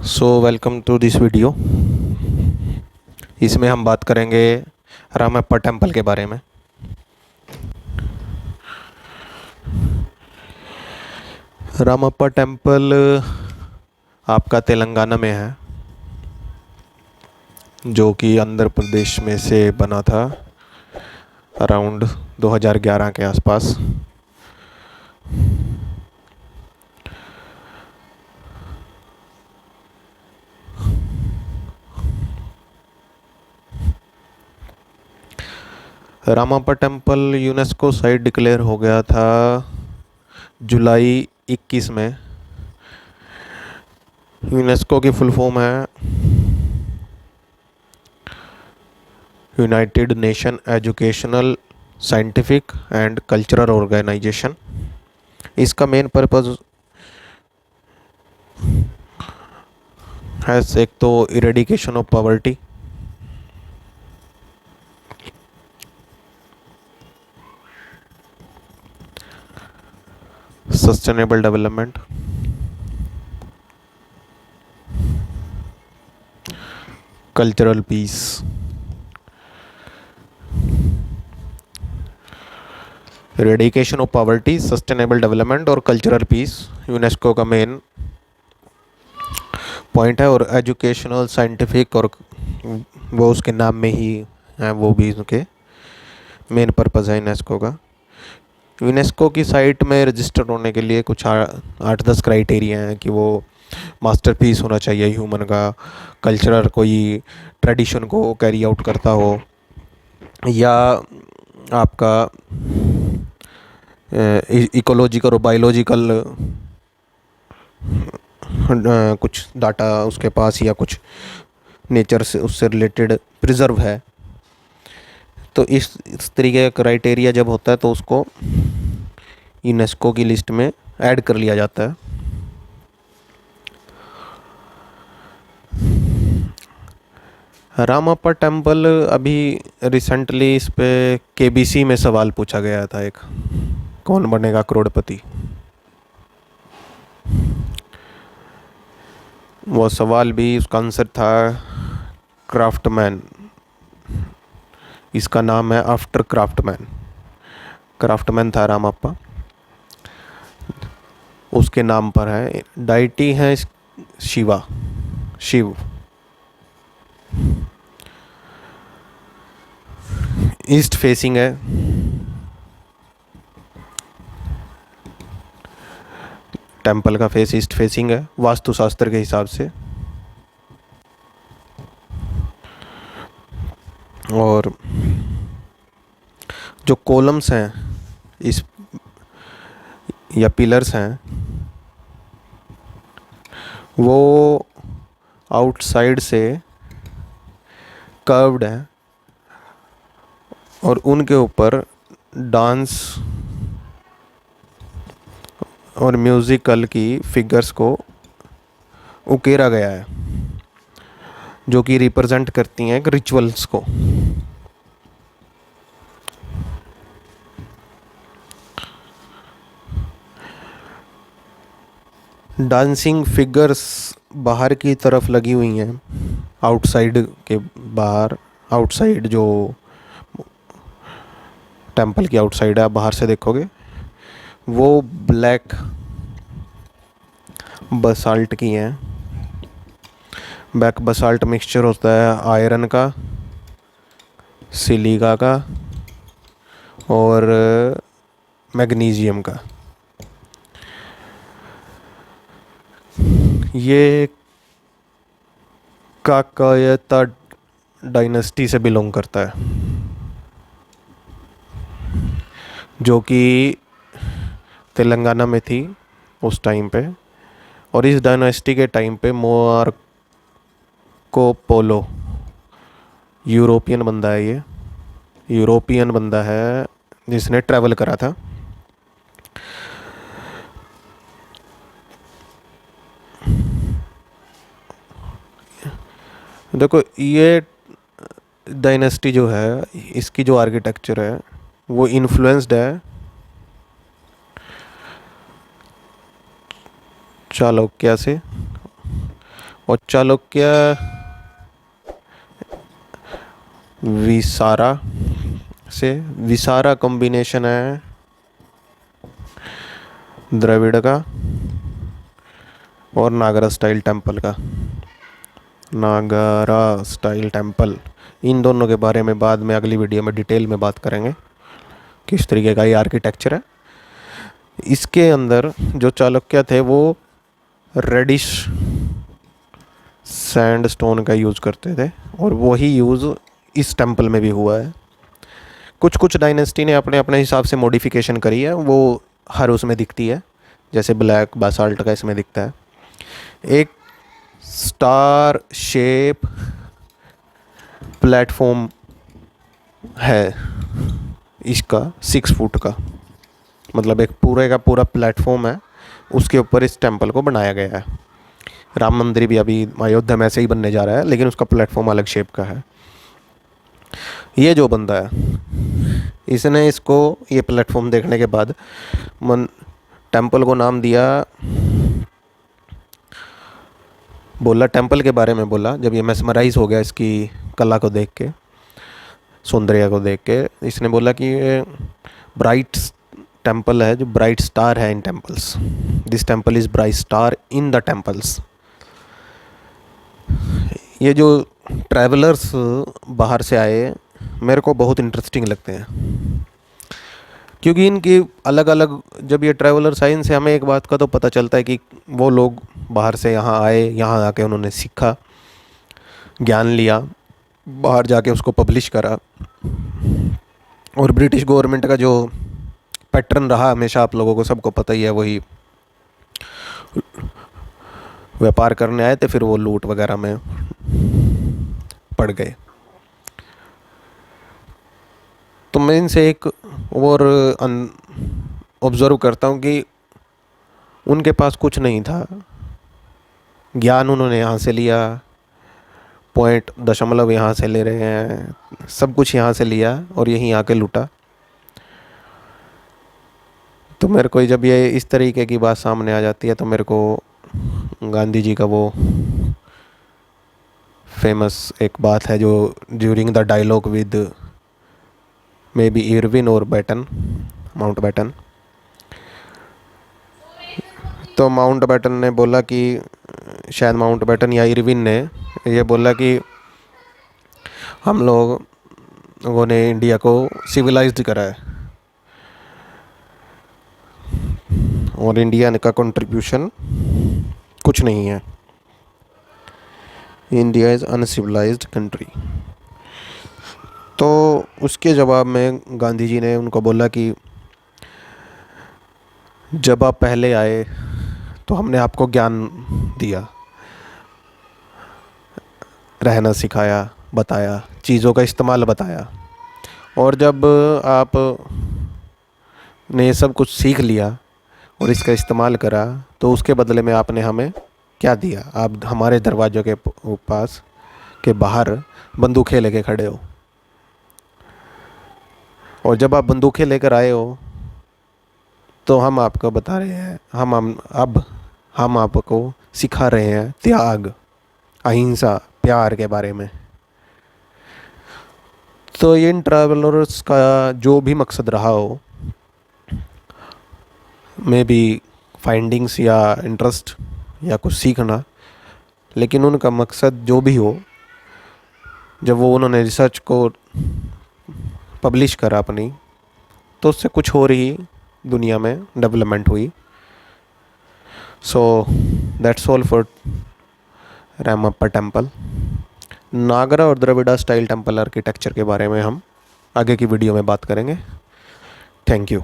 Welcome to this video. इसमें हम बात करेंगे रामप्पा टेम्पल के बारे में। रामप्पा टेम्पल आपका तेलंगाना में है, जो कि आंध्र प्रदेश में से बना था अराउंड 2011 के आसपास। Ramappa temple UNESCO site declare हो गया था जुलाई 21 में। यूनेस्को की फुल फॉर्म है United Nation Educational Scientific and Cultural Organisation. इसका मेन पर्पज़ है एक तो eradication of poverty, sustainable development, cultural peace. Eradication of poverty, sustainable development और कल्चरल पीस यूनेस्को का मेन पॉइंट है। और एजुकेशनल साइंटिफिक और वो उसके नाम में ही है, वो भी उसके मेन पर्पज़ है यूनेस्को का। यूनेस्को की साइट में रजिस्टर होने के लिए कुछ 8-10 क्राइटेरिया हैं कि वो मास्टरपीस होना चाहिए ह्यूमन का, कल्चरल कोई ट्रेडिशन को कैरी आउट करता हो, या आपका इकोलॉजिकल और बायोलॉजिकल कुछ डाटा उसके पास या कुछ नेचर से उससे रिलेटेड प्रिजर्व है। तो इस तरीके का क्राइटेरिया जब होता है तो उसको यूनेस्को की लिस्ट में ऐड कर लिया जाता है। रामप्पा टेम्पल अभी रिसेंटली इस पे केबीसी में सवाल पूछा गया था, एक कौन बनेगा करोड़पति। वो सवाल भी उसका आंसर था क्राफ्टमैन। इसका नाम है आफ्टर क्राफ्टमैन। क्राफ्टमैन था रामप्पा, उसके नाम पर है। डाइटी है शिवा, शिव। ईस्ट फेसिंग है, टेम्पल का फेस ईस्ट फेसिंग है वास्तुशास्त्र के हिसाब से। और जो कॉलम्स हैं इस या पिलर्स हैं वो आउटसाइड से कर्व्ड हैं और उनके ऊपर डांस और म्यूज़िकल की फिगर्स को उकेरा गया है, जो कि रिप्रेजेंट करती हैं एक रिचुअल्स को। डांसिंग फिगर्स बाहर की तरफ लगी हुई हैं, आउटसाइड के बाहर। आउटसाइड जो टेम्पल की आउटसाइड है, आप बाहर से देखोगे वो ब्लैक बसाल्ट की हैं। ब्लैक बसाल्ट मिक्सचर होता है आयरन का, सिलिका का और मैग्नीशियम का। ये काकायता डायनेस्टी से बिलोंग करता है, जो कि तेलंगाना में थी उस टाइम पे। और इस डायनेस्टी के टाइम पे मार्को पोलो यूरोपियन बंदा है, ये यूरोपियन बंदा है जिसने ट्रैवल करा था। देखो ये डायनेस्टी जो है, इसकी जो आर्किटेक्चर है वो इन्फ्लुएंस्ड है चालुक्य से और चालुक्य विसारा से, विसारा कॉम्बिनेशन है द्रविड़ का और नागरा स्टाइल टेम्पल का। नागरा स्टाइल टेम्पल, इन दोनों के बारे में बाद में अगली वीडियो में डिटेल में बात करेंगे किस तरीके का ये आर्किटेक्चर है। इसके अंदर जो चालुक्य थे वो रेडिश सैंडस्टोन का यूज़ करते थे और वही यूज़ इस टेम्पल में भी हुआ है। कुछ कुछ डायनेस्टी ने अपने अपने हिसाब से मॉडिफिकेशन करी है, वो हर उसमें दिखती है, जैसे ब्लैक बासाल्ट का इसमें दिखता है। एक स्टार शेप प्लेटफॉर्म है इसका 6 फुट का, मतलब एक पूरे का पूरा प्लेटफॉर्म है, उसके ऊपर इस टेम्पल को बनाया गया है। राम मंदिर भी अभी अयोध्या में ऐसे ही बनने जा रहा है, लेकिन उसका प्लेटफॉर्म अलग शेप का है। ये जो बंदा है इसने इसको, ये प्लेटफॉर्म देखने के बाद टेम्पल को नाम दिया, बोला टेम्पल के बारे में बोला, जब ये मेस्मराइज हो गया इसकी कला को देख के, सौंदर्य को देख के, इसने बोला कि ये ब्राइट टेम्पल है, जो ब्राइट स्टार है in temples, this temple is bright star in the temples. ये जो ट्रैवलर्स बाहर से आए मेरे को बहुत इंटरेस्टिंग लगते हैं, क्योंकि इनकी अलग अलग, जब ये ट्रैवलर्स आए इनसे हमें एक बात का तो पता चलता है कि वो लोग बाहर से यहाँ आए, यहाँ आके उन्होंने सीखा, ज्ञान लिया, बाहर जाके उसको पब्लिश करा। और ब्रिटिश गवर्नमेंट का जो पैटर्न रहा हमेशा, आप लोगों को सबको पता ही है, वही व्यापार करने आए थे, फिर वो लूट वगैरह में पड़ गए। तो मैं इनसे एक और ऑब्ज़र्व करता हूँ कि उनके पास कुछ नहीं था, ज्ञान उन्होंने यहाँ से लिया, पॉइंट दशमलव यहाँ से ले रहे हैं, सब कुछ यहाँ से लिया और यहीं आके लूटा। तो मेरे को जब ये इस तरीके की बात सामने आ जाती है तो मेरे को गांधी जी का वो फेमस एक बात है जो during the dialogue with maybe Irwin और बैटन, माउंट बैटन, तो माउंट बैटन ने बोला कि, शायद माउंट बैटन या इरविन ने ये बोला कि हम लोगों ने इंडिया को सिविलाइज्ड करा है और इंडिया का कंट्रीब्यूशन कुछ नहीं है, इंडिया इज़ अनसिविलाइज्ड कंट्री। तो उसके जवाब में गांधी जी ने उनको बोला कि जब आप पहले आए तो हमने आपको ज्ञान दिया, रहना सिखाया, बताया, चीज़ों का इस्तेमाल बताया, और जब आप ने ये सब कुछ सीख लिया और इसका इस्तेमाल करा तो उसके बदले में आपने हमें क्या दिया? आप हमारे दरवाज़ों के पास के बाहर बंदूकें लेके खड़े हो, और जब आप बंदूकें लेकर आए हो तो हम आपको बता रहे हैं, हम आपको सिखा रहे हैं त्याग, अहिंसा, प्यार के बारे में। तो इन ट्रैवलर्स का जो भी मकसद रहा हो, मे बी फाइंडिंग्स या इंटरेस्ट या कुछ सीखना, लेकिन उनका मकसद जो भी हो, जब वो उन्होंने रिसर्च को पब्लिश करा अपनी, तो उससे कुछ हो रही दुनिया में डेवलपमेंट हुई। So that's all for Ramappa temple. Nagara और द्रविड़ा स्टाइल टेम्पल आर्किटेक्चर के बारे में हम आगे की वीडियो में बात करेंगे। Thank you.